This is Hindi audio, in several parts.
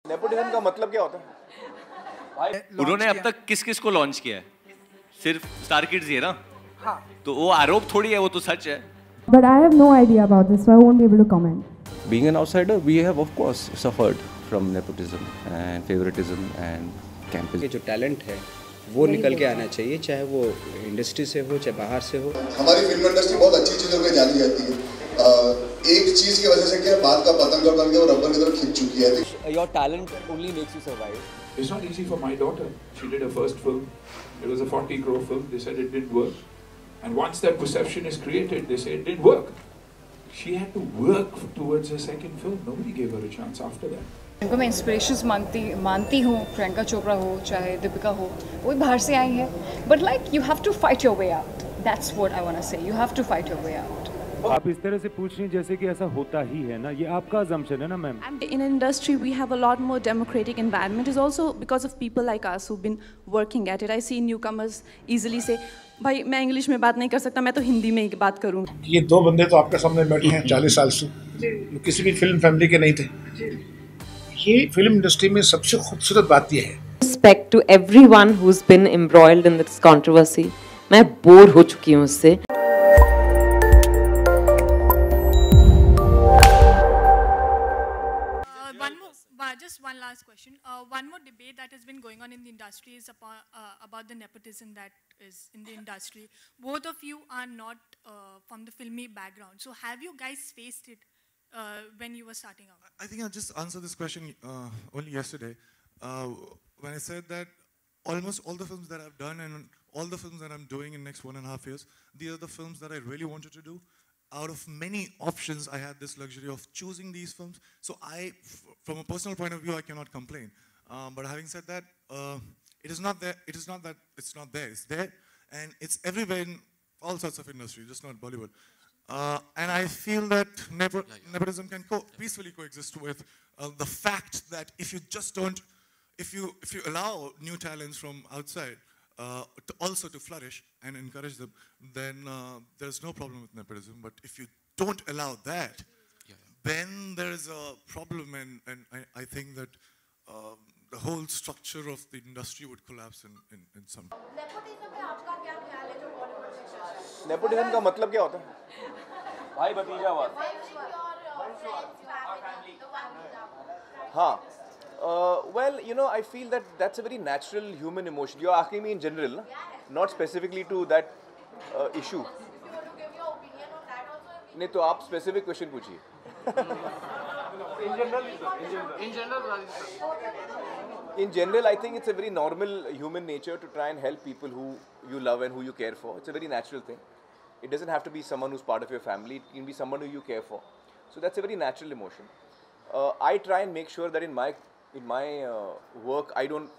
नेपोटिज्म का मतलब क्या होता है? उन्होंने अब तक किस किस को लॉन्च किया है? सिर्फ स्टार किड्स ही है ना? हाँ। तो वो आरोप थोड़ी है, वो तो सच है. But I have no idea about this, so I won't be able to comment. Being an outsider, we have of course suffered from nepotism and favoritism and campism. ये जो टैलेंट है वो निकल के आना चाहिए, चाहे वो इंडस्ट्री से हो चाहे बाहर से हो. हमारी फिल्म इंडस्ट्री बहुत अच्छी चीज़ों पे जानी जाती है. एक चीज़ की वजह से क्या बात का पतंग बन के वो रबर की तरफ खिंच चुकी है. Your talent only makes you survive. It's not easy for my daughter. She did her first film. It was a 40 crore film. They said it didn't work. And once that perception is created, they say it didn't work. She had to work towards her second film. Nobody gave her a chance after that. उनको मैं इंस्पिरेशंस मानती हूँ. प्रियंका चोपड़ा हो चाहे दीपिका हो, वो बाहर से आई है. But like you have to fight your way out. That's what I want to say. You have to fight your way out. आप इस तरह से पूछ रही हैं जैसे कि ऐसा होता ही है ना, ये आपका assumption है ना ma'am. In industry we have a lot more democratic environment. Is also because of people like us who've been working at it. I see newcomers easily say, भाई मैं इंग्लिश में बात नहीं कर सकता, मैं तो हिंदी में ही बात करूँ. ये दो बंदे तो आपके सामने बैठे हैं 40 साल से, जो किसी भी फिल्म फैमिली के नहीं थे. ये फिल्म इंडस्ट्री में सबसे खूबसूरत बात ये है. Respect to everyone who's been embroiled in this controversy. मैं बोर हो चुकी हूँ उससे. Just one last question. One more debate that has been going on in the industry is about the nepotism that is in the industry. Both of you are not from the filmy background. So have you guys faced it when you were starting out? I think I just answered this question only yesterday when I said that almost all the films that I've done and all the films that I'm doing in the next 1.5 years, these are the films that I really wanted to do. Out of many options, I had this luxury of choosing these films. So from a personal point of view, I cannot complain. But having said that, it is not there. It is not that it's not there. It's there, and it's everywhere in all sorts of industry, just not Bollywood. And I feel that nepotism can peacefully coexist with the fact that if you just don't, if you allow new talents from outside also to flourish and encourage them, then there's no problem with nepotism. But if you don't allow that, then there's a problem, and I think that the whole structure of the industry would collapse in some. Nepotism का मतलब क्या होता है? भाई भतीजावाद. हाँ. Well, you know, I feel that that's a very natural human emotion. You're asking me in general, na? Not specifically to that issue. नहीं तो आप specific question पूछिए. In general, I think it's a very normal human nature to try and help people who you love and who you care for. It's a very natural thing. It doesn't have to be someone who's part of your family. It can be someone who you care for. So that's a very natural emotion. I try and make sure that in my work, I don't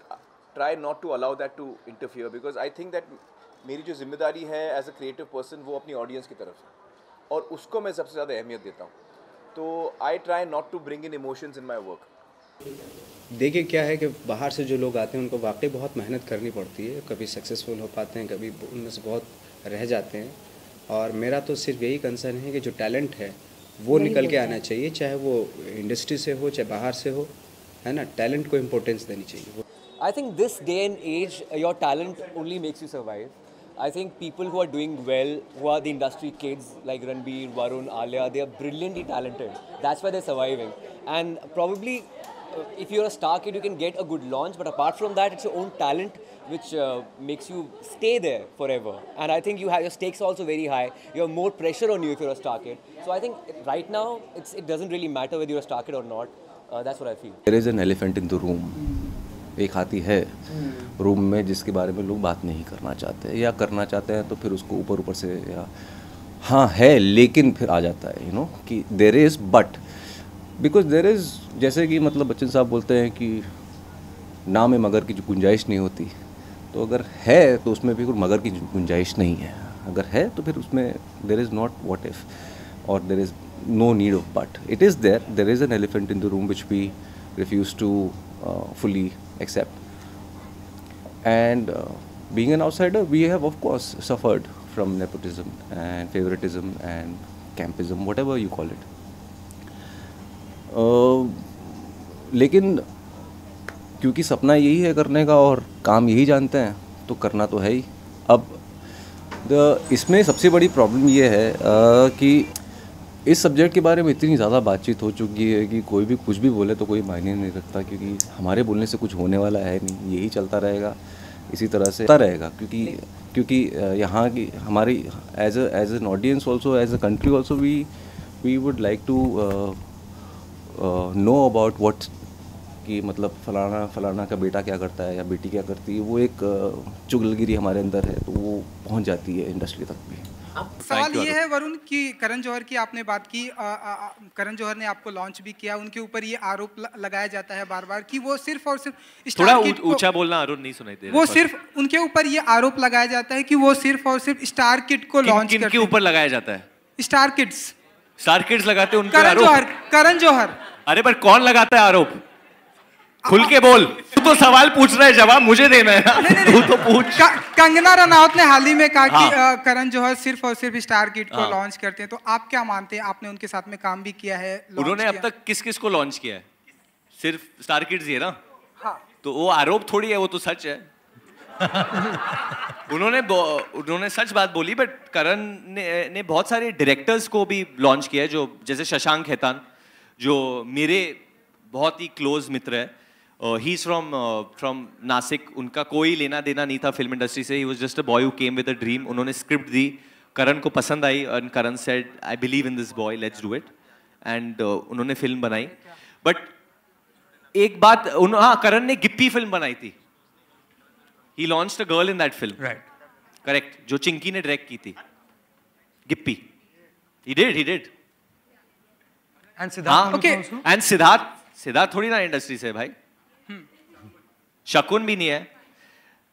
try not to allow that to interfere, because I think that मेरी जो जिम्मेदारी है as a creative person वो अपनी audience की तरफ है, और उसको मैं सबसे ज़्यादा अहमियत देता हूँ. तो I try not to bring in emotions in my work. देखिए क्या है कि बाहर से जो लोग आते हैं उनको वाकई बहुत मेहनत करनी पड़ती है. कभी सक्सेसफुल हो पाते हैं, कभी उनमें से बहुत रह जाते हैं. और मेरा तो सिर्फ यही कंसर्न है कि जो टैलेंट है वो निकल के आना चाहिए, चाहे वो इंडस्ट्री से हो चाहे बाहर से हो, है ना. टैलेंट को इम्पोर्टेंस देनी चाहिए. I think this day and age, your talent only makes you survive. I think people who are doing well, who are the industry kids like Ranbir, Varun, Alia, they are brilliantly talented. That's why they're surviving. And probably, if you're a star kid, you can get a good launch. But apart from that, it's your own talent which makes you stay there forever. And I think you have your stakes also very high. You have more pressure on you if you're a star kid. So I think right now, it doesn't really matter whether you're a star kid or not. That's what I feel. There is an elephant in the room. एक हाथी है रूम में जिसके बारे में लोग बात नहीं करना चाहते, या करना चाहते हैं तो फिर उसको ऊपर से या हाँ है लेकिन फिर आ जाता है यू नो कि there is but because there is, जैसे कि मतलब बच्चन साहब बोलते हैं कि ना में मगर की जो गुंजाइश नहीं होती, तो अगर है तो उसमें भी कोई मगर की गुंजाइश नहीं है. अगर है तो फिर उसमें there is not what if और there is no need of but. It is there. There is an elephant in the room which we refuse to fully accept. And being an outsider, we have of course suffered from nepotism and favoritism and campism, whatever you call it. लेकिन क्योंकि सपना यही है करने का और काम यही जानते हैं, तो करना तो है ही। अब इसमें सबसे बड़ी प्रॉब्लम ये है कि इस सब्जेक्ट के बारे में इतनी ज़्यादा बातचीत हो चुकी है कि कोई भी कुछ भी बोले तो कोई मायने नहीं रखता, क्योंकि हमारे बोलने से कुछ होने वाला है नहीं, यही चलता रहेगा, इसी तरह से चलता रहेगा। क्योंकि यहाँ की हमारी as an audience also, as a country also, we would like to know about what, कि मतलब फलाना का बेटा क्या करता है या बेटी क्या करती है। वो एक चुगलगिरी हमारे अंदर है, तो वो पहुँच जाती है इंडस्ट्री तक भी। सवाल ये है वरुण कि करण जौहर की आपने बात की, करण जौहर ने आपको लॉन्च भी किया, उनके ऊपर ये आरोप लगाया जाता है बार बार कि वो सिर्फ और सिर्फ थोड़ा ऊंचा बोलना अरुण, नहीं सुनाई दे रहा। वो सिर्फ उनके ऊपर ये आरोप लगाया जाता है कि वो सिर्फ और सिर्फ स्टार किड को लॉन्च करते हैं। किनके ऊपर लगाया जाता है? स्टार किड्स लगाते हैं उनके आरोप। करण जौहर। अरे पर कौन लगाता है आरोप? खुल के बोल, तू तो सवाल पूछ रहा है, जवाब मुझे देना है ना। तू तो पूछ। कंगना रनौत ने हाल ही में कहा कि करण जौहर सिर्फ और सिर्फ स्टार किड को लॉन्च करते हैं, तो आप क्या मानते हैं? आपने उनके साथ में काम भी किया है। उन्होंने अब तक किस किस को लॉन्च किया है? सिर्फ स्टार किड्स ही है ना? हाँ। तो वो आरोप थोड़ी है, वो तो सच है। उन्होंने सच बात बोली, बट करण ने बहुत सारे डायरेक्टर्स को भी लॉन्च किया है, जो जैसे शशांक खेतान, जो मेरे बहुत ही क्लोज मित्र है। He is from Nashik. उनका कोई लेना देना नहीं था फिल्म इंडस्ट्री से। He was just a boy who came with a dream. उन्होंने स्क्रिप्ट दी, करण को पसंद आई, और Karan said I believe in this boy, let's do it. And उन्होंने फिल्म बनाई। बट एक बात, हाँ, करण ने गिप्पी फिल्म बनाई थी। He launched a girl in that film, right? Correct, जो चिंकी ने डायरेक्ट की थी, Gippy. He did. And Siddharth. Okay, and Siddharth थोड़ी ना इंडस्ट्री से भाई, शकुन भी नहीं है।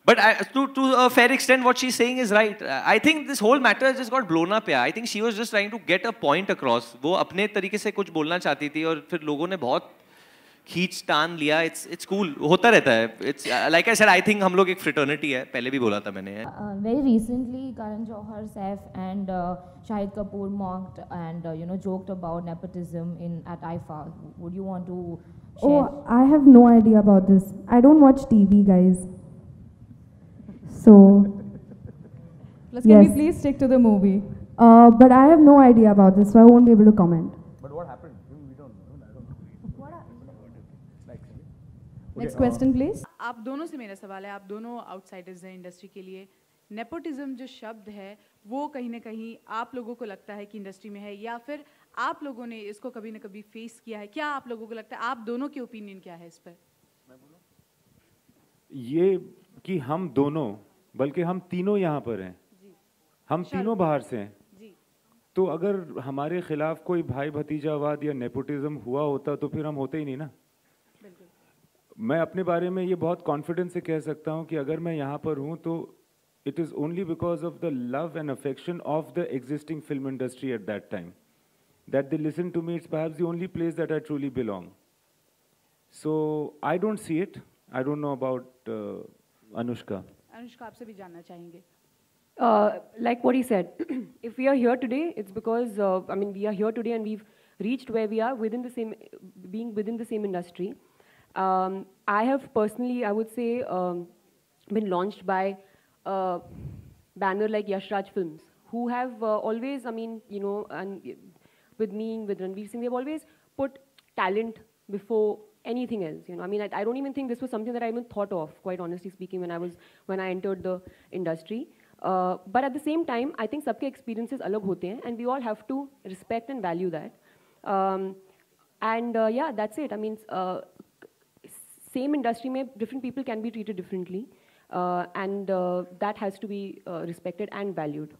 But to a fair extent, what she's saying is right. I think this whole matter just got blown up. Yeah, I think she was just trying to get a point across. वो अपने तरीके से कुछ बोलना चाहती थी, और फिर लोगों ने बहुत खींच तान लिया। It's cool, होता रहता है। It's like I said, I think हम लोग एक fraternity है, पहले भी बोला था मैंने। Very recently, Karan Johar, Saif and Shahid Kapoor mocked and joked about nepotism at IFA. Would you want to share? Oh, I have no idea about this. I don't watch TV, guys. So, plus, can we please stick to the movie? But I have no idea about this, so I won't be able to comment. But what happened? We don't know. I don't know. What happened? Next question, please. आप दोनों से मेरा सवाल है, आप दोनों आउटसाइडर्स हैं इंडस्ट्री के लिए। नेपोटिज्म जो शब्द है, वो कहीं ना कहीं आप लोगों को लगता है कि इंडस्ट्री में है, या फिर आप लोगों ने इसको कभी ना कभी फेस किया है? क्या आप लोगों को लगता है, आप दोनों के ओपिनियन क्या है इस पर? ये कि हम दोनों, बल्कि हम तीनों यहाँ पर हैं, हम तीनों बाहर से हैं, तो अगर हमारे खिलाफ कोई भाई भतीजावाद या नेपोटिज्म हुआ होता तो फिर हम होते ही नहीं ना। मैं अपने बारे में ये बहुत कॉन्फिडेंस से कह सकता हूँ कि अगर मैं यहाँ पर हूँ तो it is only because of the love and affection of the existing film industry at that time that they listen to me. It's perhaps the only place that I truly belong. So I don't see it. I don't know about Anushka. Anushka, आपसे भी जानना चाहेंगे। Like what he said, if we are here today, it's because we are here today and we've reached where we are within the same, being within the same industry. I have personally, I would say, been launched by a banner like Yash Raj Films, who have always, and with me, with Ranveer Singh, they've always put talent before anything else. I don't even think this was something that I even thought of, quite honestly speaking, when I entered the industry. But at the same time, I think सबके experiences अलग होते हैं, and we all have to respect and value that. Yeah, that's it. Same industry में different people can be treated differently, and that has to be respected and valued.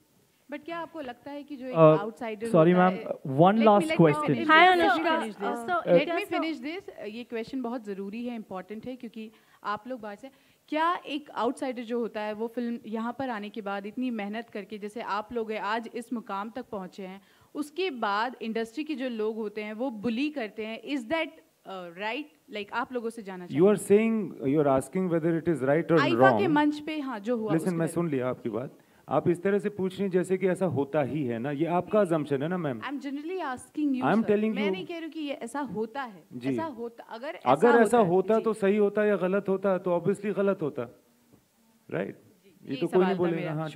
But क्या आपको लगता है कि जो एक outsider sorry ma'am, one last question. Hi Anushka. So let me finish this. ये question बहुत ज़रूरी है, important है, क्योंकि आप लोग बात से क्या एक आउटसाइडर जो होता है वो फिल्म यहाँ पर आने के बाद इतनी मेहनत करके, जैसे आप लोग हैं आज इस मुकाम तक पहुँचे हैं, उसके बाद इंडस्ट्री के जो लोग होते हैं वो बुली करते हैं, इज दैट राइट? लाइक आप लोगों से जाना चाहिए। You are asking whether it is right or wrong. IIFA के मंच पे हाँ जो हुआ। Listen, मैं सुन लिया आपकी बात, आप इस तरह से पूछ रही हैं जैसे कि ऐसा होता ही है ना, ये आपका assumption है ना ma'am. I'm generally asking you, I'm sir. telling मैं you- नहीं कह रही हूँ कि ये ऐसा होता है। जी। ऐसा होता, अगर ऐसा होता तो सही होता या गलत होता तो ऑब्वियसली गलत होता, राइट? ये तो कोई नहीं बोलेगा। हाँ,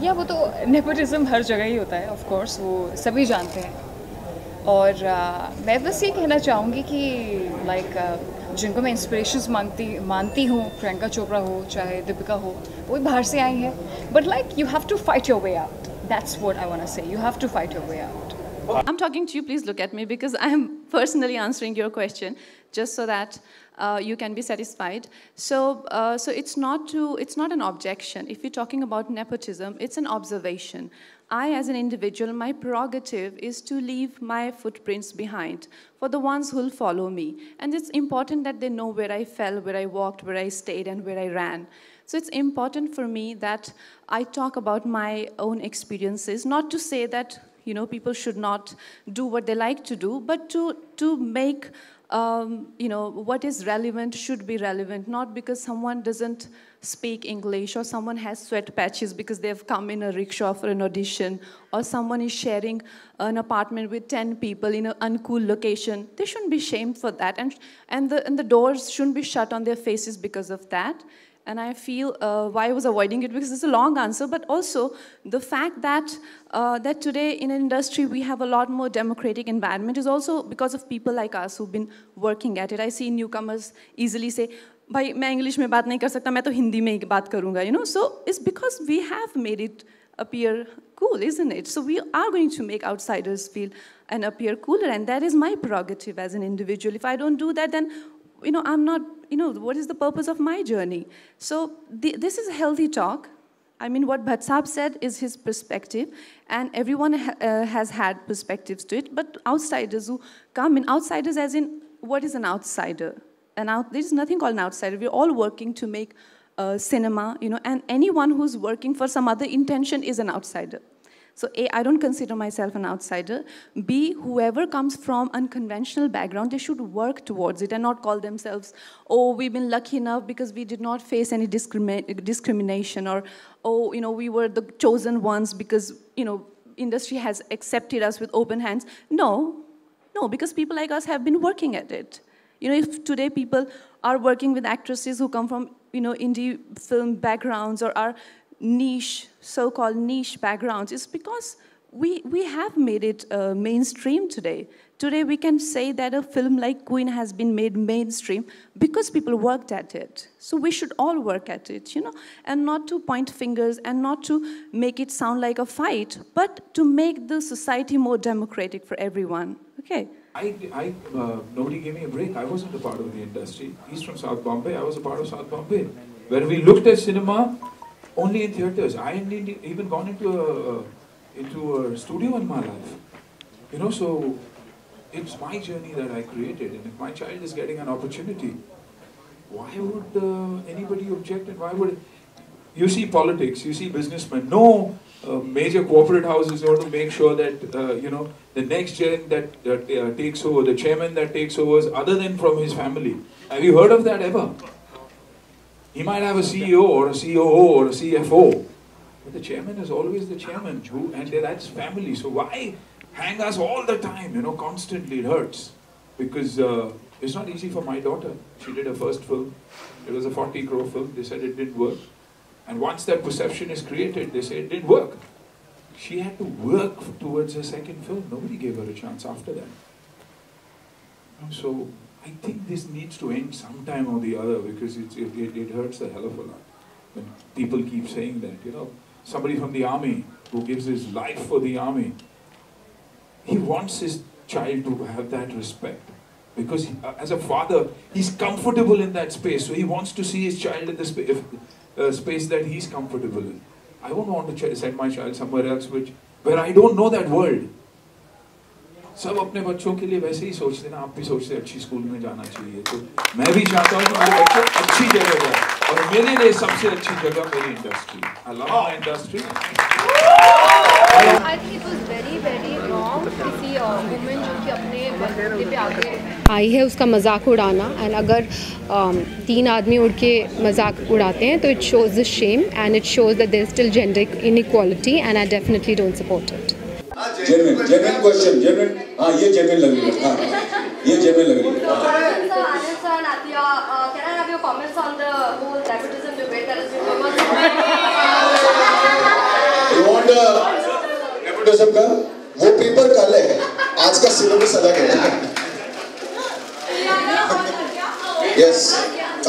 या वो तो नेपोटिज्म हर जगह ही होता है, ऑफ कोर्स वो सभी जानते हैं। और मैं बस ये कहना चाहूँगी कि लाइक जिनको मैं इंस्पिरेशंस मानती हूँ, प्रियंका चोपड़ा हो चाहे दीपिका हो, वो भी बाहर से आई हैं, but like you have to fight your way out. That's what I want to say, you have to fight your way out. I'm talking to you, please look at me, because I am personally answering your question just so that you can be satisfied. So it's not an objection. If you're talking about nepotism, it's an observation. I, as an individual, my prerogative is to leave my footprints behind for the ones who'll follow me. And it's important that they know where I fell, where I walked, where I stayed, and where I ran. So it's important for me that I talk about my own experiences, not to say that people should not do what they like to do, but to make, what is relevant should be relevant, not because someone doesn't speak English or someone has sweat patches because they've come in a rickshaw for an audition, or someone is sharing an apartment with 10 people in an uncool location. They shouldn't be shamed for that, and the doors shouldn't be shut on their faces because of that. And I feel why I was avoiding it, because it's a long answer, but also the fact that that today in an industry we have a lot more democratic environment is also because of people like us who've been working at it. I see newcomers easily say, भाई मैं इंग्लिश में बात नहीं कर सकता, मैं तो हिंदी में ही बात करूँगा, So it's because we have made it appear cool, isn't it? So we are going to make outsiders feel and appear cooler, and that is my prerogative as an individual. If I don't do that, then I'm not, what is the purpose of my journey? So this is a healthy talk. I mean, what Bhatt Saab said is his perspective, and everyone has had perspectives to it, but outsiders who come in, outsiders as in, what is an outsider? There's nothing called an outsider. We're all working to make cinema, and anyone who's working for some other intention is an outsider. So A, I don't consider myself an outsider. B, whoever comes from unconventional background, they should work towards it and not call themselves, oh, we've been lucky enough because we did not face any discrimination, or, oh, we were the chosen ones because, industry has accepted us with open hands. No, because people like us have been working at it. If today people are working with actresses who come from, indie film backgrounds or are niche, so-called niche backgrounds, it's because we have made it mainstream today. Today we can say that a film like Queen has been made mainstream because people worked at it. So we should all work at it, and not to point fingers and not to make it sound like a fight, but to make the society more democratic for everyone. Okay. Nobody gave me a break. I wasn't a part of the industry. He's from South Bombay. I was a part of South Bombay, where we looked at cinema only in theatres. I hadn't even gone into a studio in my life. So it's my journey that I created, and if my child is getting an opportunity, why would anybody object? And why would you see politics? You see businessmen. No major corporate houses want to make sure that the next gen that takes over, the chairman that takes over, is other than from his family. Have you heard of that ever? He might have a CEO or a COO or a CFO, but the chairman is always the chairman, and that's family. So why hang us all the time, constantly? It hurts, because it's not easy for my daughter. She did her first film. It was a 40 crore film. They said it didn't work. And once that perception is created, they say it didn't work. She had to work towards her second film. Nobody gave her a chance after that. So I think this needs to end sometime or the other, because it hurts the hell of a lot when people keep saying that. Somebody from the army who gives his life for the army, he wants his child to have that respect, because as a father, he's comfortable in that space, so he wants to see his child in the space that he's comfortable in. I won't want to send my child somewhere else where I don't know that world. सब अपने बच्चों के लिए वैसे ही सोचते हैं ना, आप भी सोचते हैं अच्छी स्कूल में जाना चाहिए, तो मैं भी चाहता हूँ कि मेरे बच्चे अच्छी जगह जाए. और मेरे लिए सबसे अच्छी जगह मेरी industry. I love my industry. I think it was very very wrong किसी woman जो कि अपने बलबूते पे आगे आई है उसका मजाक उड़ाना. एंड अगर 3 आदमी उड़ के मजाक उड़ाते हैं तो it shows the shame and it shows that there is still gender inequality and I definitely don't support it. genuine question, genuine. हाँ ये genuine लग रही है. हाँ ये genuine लग रही है. Anil sir and Athiya, can I have your comments on the whole nepotism debate that has been going on? You want nepotism का? वो पेपर कल है. आज का सिलेबस अलग है. Yes,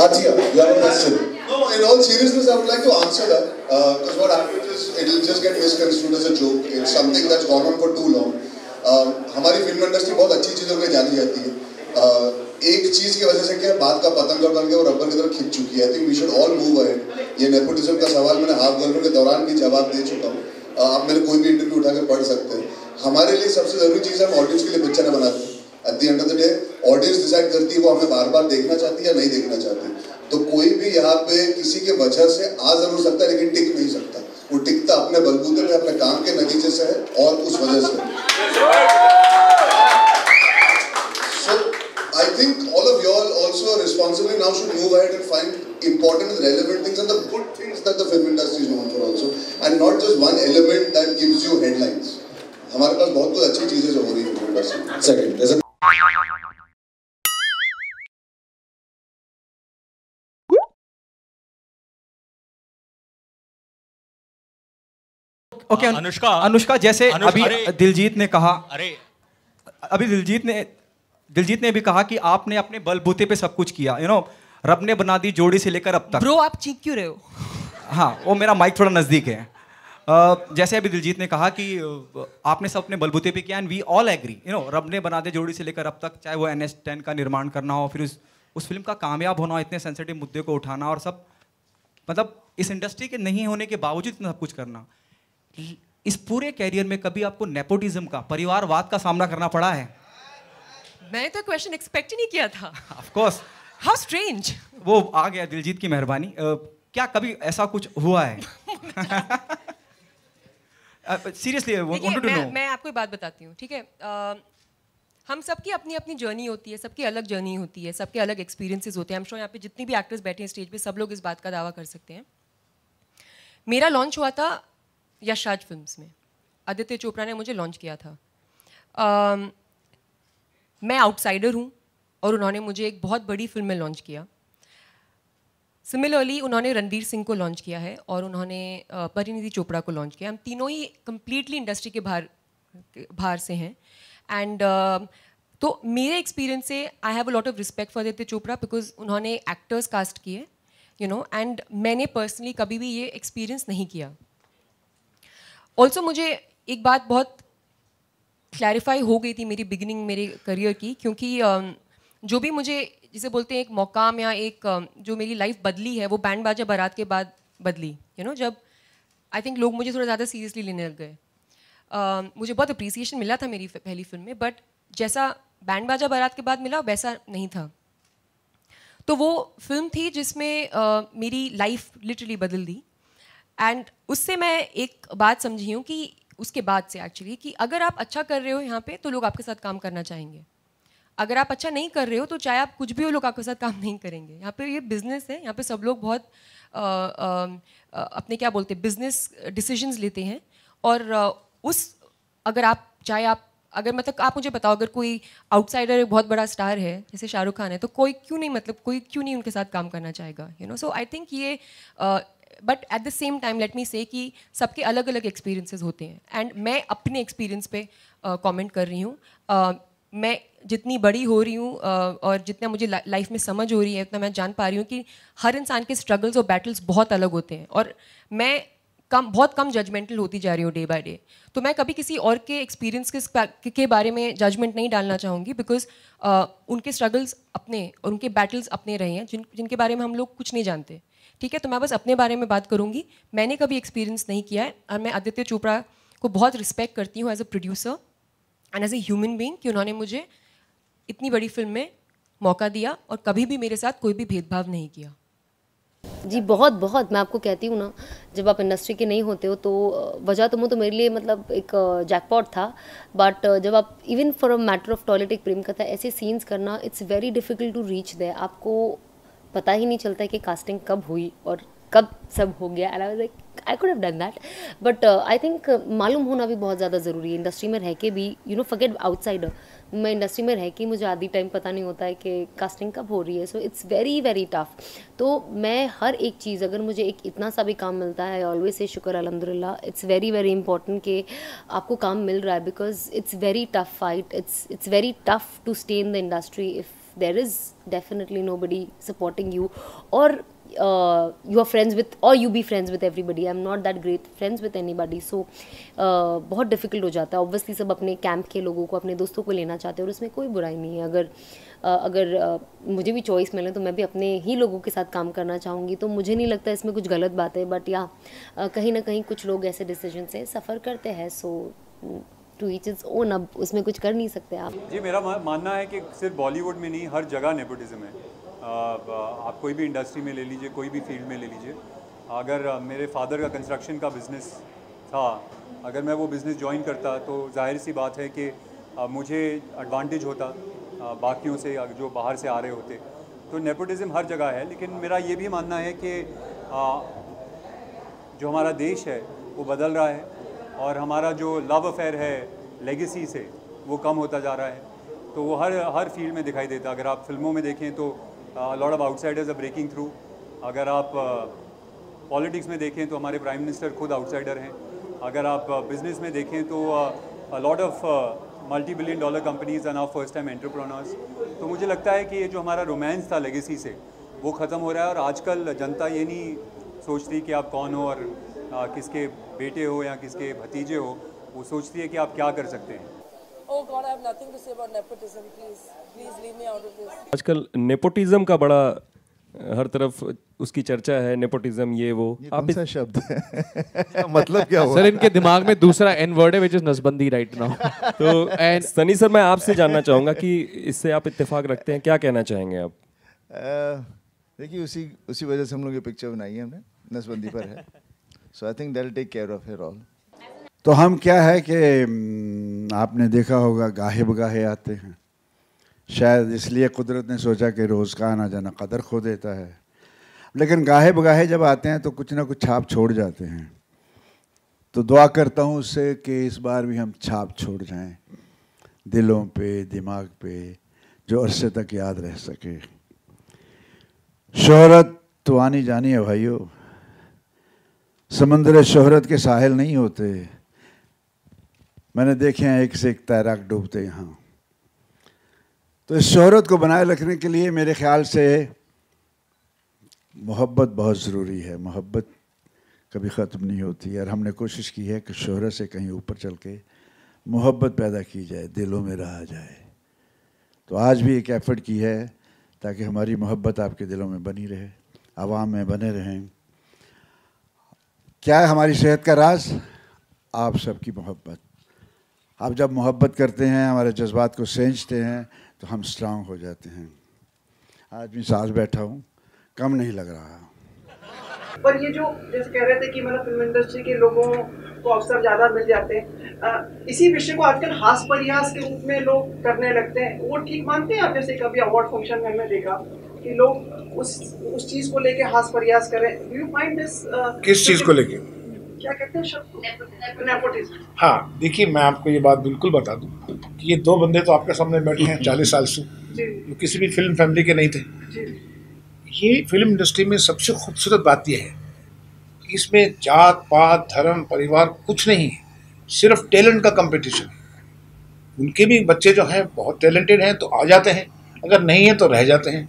Athiya, you have a question. No, in all seriousness, I would like to answer that because what happens is it will just get misconstrued as a joke. It's something that's gone on for too long. हमारी फिल्म इंडस्ट्री बहुत अच्छी चीज़ों के लिए जानी जाती है. एक चीज़ की वजह से क्या बात का पतंग बन के वो रबर की तरफ खिंच चुकी है. I think we should all move ahead. ये नेपोटिज्म का सवाल मैंने हाफ गर्लफ्रेंड के दौरान भी जवाब दे चुका हूँ. आप मेरे कोई भी इंटरव्यू उठा के पढ़ सकते हैं. हमारे लिए सबसे ज़रूरी चीज़ है हम ऑडियंस के लिए पिक्चरें बनाते हैं. At the end of the day audience decide करती है वो हमें बार बार देखना चाहती है या नहीं देखना चाहती. तो कोई भी यहाँ पे किसी के वजह से आ जरूर सकता है लेकिन टिक नहीं सकता. वो टिकता अपने बलबूते पे अपने काम के नतीजे से है और उस वजह से. So I think all of y'all also responsibly now should move ahead and find important and relevant things and the good things that the film industry is known for also, and not just one element that gives you headlines. हमारे पास बहुत कुछ अच्छी चीजें जो हो रही है film industry. Second, there's a okay Anushka जैसे अभी दिलजीत ने कहा, अभी दिलजीत ने भी कहा कि आपने अपने बलबूते पे सब कुछ किया. रब ने बना दी जोड़ी से लेकर अब तक. ब्रो आप चीख क्यों रहे हो? हाँ वो मेरा माइक थोड़ा नजदीक है. जैसे अभी दिलजीत ने कहा कि आपने सब अपने बलबूते पे किया एंड वी ऑल एग्री. रब ने बना दी जोड़ी से लेकर अब तक, चाहे वो NH10 का निर्माण करना हो, फिर उस फिल्म का कामयाब होना हो, इतने सेंसिटिव मुद्दे को उठाना और सब, मतलब इस इंडस्ट्री के नहीं होने के बावजूद इतना सब कुछ करना. इस पूरे कैरियर में कभी आपको नेपोटिज्म का, परिवारवाद का सामना करना पड़ा है? मैंने तो क्वेश्चन एक्सपेक्ट ही नहीं किया था. Of course. How strange. वो आ गया दिलजीत की मेहरबानी. क्या कभी ऐसा कुछ हुआ है? Seriously wanted to know. मैं आपको एक बात बताती हूँ, ठीक है? हम सबकी अपनी अपनी जर्नी होती है, सबकी अलग जर्नी होती है, सबके अलग एक्सपीरियंसेस होते हैं. हम श्योर यहाँ पे जितनी भी एक्टर्स बैठे हैं स्टेज पे सब लोग इस बात का दावा कर सकते हैं. मेरा लॉन्च हुआ था यशराज फिल्म्स में. आदित्य चोपड़ा ने मुझे लॉन्च किया था. मैं आउटसाइडर हूँ और उन्होंने मुझे एक बहुत बड़ी फिल्म में लॉन्च किया. सिमिलरली उन्होंने रणवीर सिंह को लॉन्च किया है और उन्होंने परिणीति चोपड़ा को लॉन्च किया. हम तीनों ही कम्प्लीटली इंडस्ट्री के बाहर से हैं. एंड तो मेरे एक्सपीरियंस से I have a lot of respect for Aditya Chopra because उन्होंने एक्टर्स कास्ट किए, एंड मैंने पर्सनली कभी भी ये एक्सपीरियंस नहीं किया. ऑल्सो मुझे एक बात बहुत क्लैरिफाई हो गई थी मेरी बिगिनिंग मेरे करियर की, क्योंकि जो भी मुझे जिसे बोलते हैं एक मौकाम या एक जो मेरी लाइफ बदली है वो बैंड बाजा बारात के बाद बदली. जब आई थिंक लोग मुझे थोड़ा ज़्यादा सीरियसली लेने लग गए. मुझे बहुत अप्रिसिएशन मिला था मेरी पहली फिल्म में, बट जैसा बैंड बाजा बारात के बाद मिला वैसा नहीं था. तो वो फिल्म थी जिसमें मेरी लाइफ लिटरली बदल दी. एंड उससे मैं एक बात समझी हूँ कि उसके बाद से एक्चुअली कि अगर आप अच्छा कर रहे हो यहाँ पे तो लोग आपके साथ काम करना चाहेंगे. अगर आप अच्छा नहीं कर रहे हो तो चाहे आप कुछ भी हो लोग आपके साथ काम नहीं करेंगे. यहाँ पे ये बिजनेस है, यहाँ पे सब लोग बहुत अपने क्या बोलते हैं बिजनेस डिसीजंस लेते हैं. और अगर आप चाहे आप अगर मतलब आप मुझे बताओ अगर कोई आउटसाइडर एक बहुत बड़ा स्टार है जैसे शाहरुख खान है तो कोई क्यों नहीं उनके साथ काम करना चाहेगा. सो आई थिंक ये but at the same time let me से कि सबके अलग अलग एक्सपीरियंसेस होते हैं. एंड मैं अपने एक्सपीरियंस पे कमेंट कर रही हूँ. मैं जितनी बड़ी हो रही हूँ और जितना मुझे लाइफ में समझ हो रही है उतना मैं जान पा रही हूँ कि हर इंसान के स्ट्रगल्स और बैटल्स बहुत अलग होते हैं. और मैं बहुत कम जजमेंटल होती जा रही हूँ डे बाय डे. तो मैं कभी किसी और के एक्सपीरियंस के बारे में जजमेंट नहीं डालना चाहूँगी बिकॉज उनके स्ट्रगल्स अपने और उनके बैटल्स अपने रहे हैं जिनके बारे में हम लोग कुछ नहीं जानते. ठीक है, तो मैं बस अपने बारे में बात करूँगी. मैंने कभी एक्सपीरियंस नहीं किया है और मैं आदित्य चोपड़ा को बहुत रिस्पेक्ट करती हूँ as a producer and as a human being कि उन्होंने मुझे इतनी बड़ी फिल्म में मौका दिया और कभी भी मेरे साथ कोई भी भेदभाव नहीं किया. जी बहुत बहुत, मैं आपको कहती हूँ ना, जब आप इंडस्ट्री के नहीं होते हो तो वजह तुम तो मेरे लिए मतलब एक जैकपॉट था, बट जब आप even for a matter of toilet Ek Prem Katha ऐसे सीन्स करना, it's very difficult to reach there. आपको पता ही नहीं चलता है कि कास्टिंग कब हुई और कब सब हो गया, and I was like I could have done that, but I think मालूम होना भी बहुत ज़्यादा ज़रूरी है इंडस्ट्री में रह के भी, यू नो फॉरगेट आउटसाइडर, मैं इंडस्ट्री में रह के मुझे आधी टाइम पता नहीं होता है कि कास्टिंग कब हो रही है, so it's very very tough. तो मैं हर एक चीज़, अगर मुझे एक इतना सा भी काम मिलता है, आई ऑलवेज से शुक्र अल्हम्दुलिल्लाह, इट्स वेरी वेरी इंपॉर्टेंट कि आपको काम मिल रहा है, because it's very tough fight, it's very tough to stay in the industry if there is definitely nobody supporting you, or you are friends with, or you be friends with everybody. I'm not that great friends with anybody, so बहुत डिफ़िकल्ट हो जाता है। ऑब्वियसली सब अपने कैंप के लोगों को, अपने दोस्तों को लेना चाहते हैं और उसमें कोई बुराई नहीं है। अगर मुझे भी चॉइस मिले तो मैं भी अपने ही लोगों के साथ काम करना चाहूँगी, तो मुझे नहीं लगता इसमें कुछ गलत बात है, बट या कहीं ना कहीं कुछ लोग ऐसे डिसीजन से सफ़र करते हैं, सो टू ईच इट्स ओन, अब उसमें कुछ कर नहीं सकते आप। जी मेरा मानना है कि सिर्फ बॉलीवुड में नहीं, हर जगह नेपोटिज्म है। आप कोई भी इंडस्ट्री में ले लीजिए, कोई भी फील्ड में ले लीजिए। अगर मेरे फादर का कंस्ट्रक्शन का बिज़नेस था, अगर मैं वो बिज़नेस ज्वाइन करता तो जाहिर सी बात है कि मुझे एडवांटेज होता बाकियों से जो बाहर से आ रहे होते। तो नेपोटिज्म हर जगह है, लेकिन मेरा ये भी मानना है कि जो हमारा देश है वो बदल रहा है और हमारा जो लव अफेयर है लेगेसी से वो कम होता जा रहा है, तो वो हर फील्ड में दिखाई देता है। अगर आप फिल्मों में देखें तो lot of outsiders are breaking through. अगर आप पॉलिटिक्स में देखें तो हमारे प्राइम मिनिस्टर खुद आउटसाइडर हैं। अगर आप बिज़नेस में देखें तो lot of multi billion dollar companies are now first time entrepreneurs. तो मुझे लगता है कि ये जो हमारा रोमांस था लेगेसी से वो ख़त्म हो रहा है, और आजकल जनता ये नहीं सोचती कि आप कौन हो और किसके बेटे हो या किसके भतीजे हो, वो सोचती है कि आप क्या कर सकते हैं। Oh God, I have nothing to say about nepotism. Please leave me out of this. आजकल नेपोटिज्म का बड़ा हर तरफ उसकी चर्चा है, नेपोटिज्म ये वो। आप सा शब्द है मतलब क्या हुआ? सर इनके दिमाग में दूसरा एन वर्ड है, विच इज नसबंदी राइट नाउ। तो एंड सनी सर, मैं आपसे जानना चाहूँगा कि इससे आप इत्तेफाक रखते हैं, क्या कहना चाहेंगे आप? देखिए उसी वजह से हम लोग ये पिक्चर बनाई है, हमने नसबंदी पर है, so I think that will take care of here all. तो हम क्या है कि आपने देखा होगा गाहे बगाहे आते हैं, शायद इसलिए कुदरत ने सोचा कि रोज़ का आना जाना कदर खो देता है, लेकिन गाहे बगाहे जब आते हैं तो कुछ ना कुछ छाप छोड़ जाते हैं। तो दुआ करता हूँ उससे कि इस बार भी हम छाप छोड़ जाएं दिलों पे, दिमाग पे, जो अरसे तक याद रह सके। शोहरत तो आनी जानी है भाइयों, समंदर शोहरत के साहिल नहीं होते। मैंने देखे हैं एक से एक तैराक डूबते यहाँ। तो इस शोहरत को बनाए रखने के लिए मेरे ख्याल से मोहब्बत बहुत ज़रूरी है। मोहब्बत कभी ख़त्म नहीं होती, और हमने कोशिश की है कि शोहरत से कहीं ऊपर चल के मोहब्बत पैदा की जाए, दिलों में रहा जाए। तो आज भी एक एफ़र्ट की है ताकि हमारी मोहब्बत आपके दिलों में बनी रहे, आवाम में बने रहें। क्या है हमारी सेहत का राज? आप सबकी मोहब्बत। आप जब मोहब्बत करते हैं, हमारे जज्बात को सेंचते हैं, तो हम स्ट्रांग हो जाते हैं। आज भी सांस बैठा हूँ, कम नहीं लग रहा। पर ये जो जैसे कह रहे थे कि मतलब फिल्म इंडस्ट्री के लोगों को अवसर ज़्यादा मिल जाते हैं, इसी विषय को आजकल हास परिहास के रूप में लोग करने लगते हैं, वो ठीक मानते हैं आप? जैसे कभी अवार्ड फंक्शन में हमने देखा कि लोग उस चीज़ को लेके हास परिहास करें। Do you find this? किस चीज़ को लेके? क्या कहते हैं शब्द? नेपोटिज्म। हाँ, देखिए मैं आपको ये बात बिल्कुल बता दूं कि ये दो बंदे तो आपके सामने बैठे हैं 40 साल से, जो किसी भी फिल्म फैमिली के नहीं थे। ये फिल्म इंडस्ट्री में सबसे खूबसूरत बात यह है कि इसमें जात पात धर्म परिवार कुछ नहीं है, सिर्फ टैलेंट का कंपटीशन है। उनके भी बच्चे जो हैं बहुत टैलेंटेड हैं तो आ जाते हैं, अगर नहीं है तो रह जाते हैं।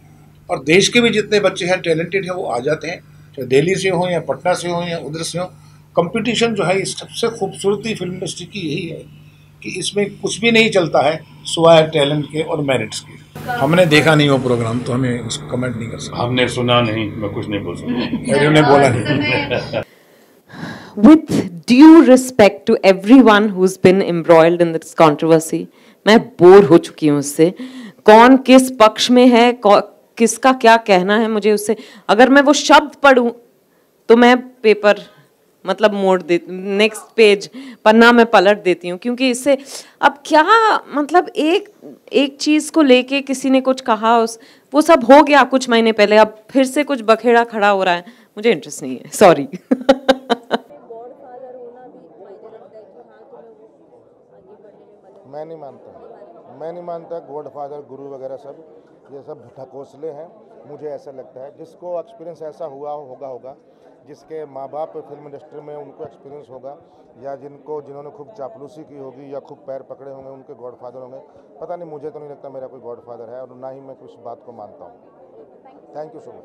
और देश के भी जितने बच्चे हैं टैलेंटेड हैं वो आ जाते हैं, चाहे दिल्ली से हों या पटना से हों या उधर से हों। कंपटीशन जो है इस सबसे खूबसूरती फिल्म इंडस्ट्री की यही है कि इसमें कुछ भी नहीं चलता है सिवाय टैलेंट के और मेरिट्स के। हमने देखा नहीं वो प्रोग्राम तो हमें उसको कमेंट नहीं कर सकते। हमने सुना नहीं, मैं कुछ नहीं बोल सकता। उन्होंने बोला नहीं। With due respect to everyone who's been embroiled in this controversy, मैं बोर हो चुकी हूँ उससे। कौन किस पक्ष में है, किसका क्या कहना है मुझे उससे, अगर मैं वो शब्द पढ़ूं तो मैं पेपर मतलब मोड़ दे, नेक्स्ट पेज पन्ना में पलट देती हूँ, क्योंकि इससे अब क्या मतलब एक चीज़ को लेके किसी ने कुछ कहा, वो सब हो गया कुछ महीने पहले, अब फिर से कुछ बखेड़ा खड़ा हो रहा है, मुझे इंटरेस्ट नहीं है, सॉरी। मैं नहीं मानता गॉडफादर गुरु वगैरह सब ये सब ढकोसले हैं। मुझे ऐसा लगता है जिसको एक्सपीरियंस ऐसा होगा जिसके माँ बाप फिल्म इंडस्ट्री में उनको एक्सपीरियंस होगा, या जिन्होंने खूब चापलूसी की होगी या खूब पैर पकड़े होंगे, उनके गॉडफादर होंगे। पता नहीं, मुझे तो नहीं लगता मेरा कोई गॉडफादर है, और ना ही मैं कुछ बात को मानता हूँ। Thank you so much.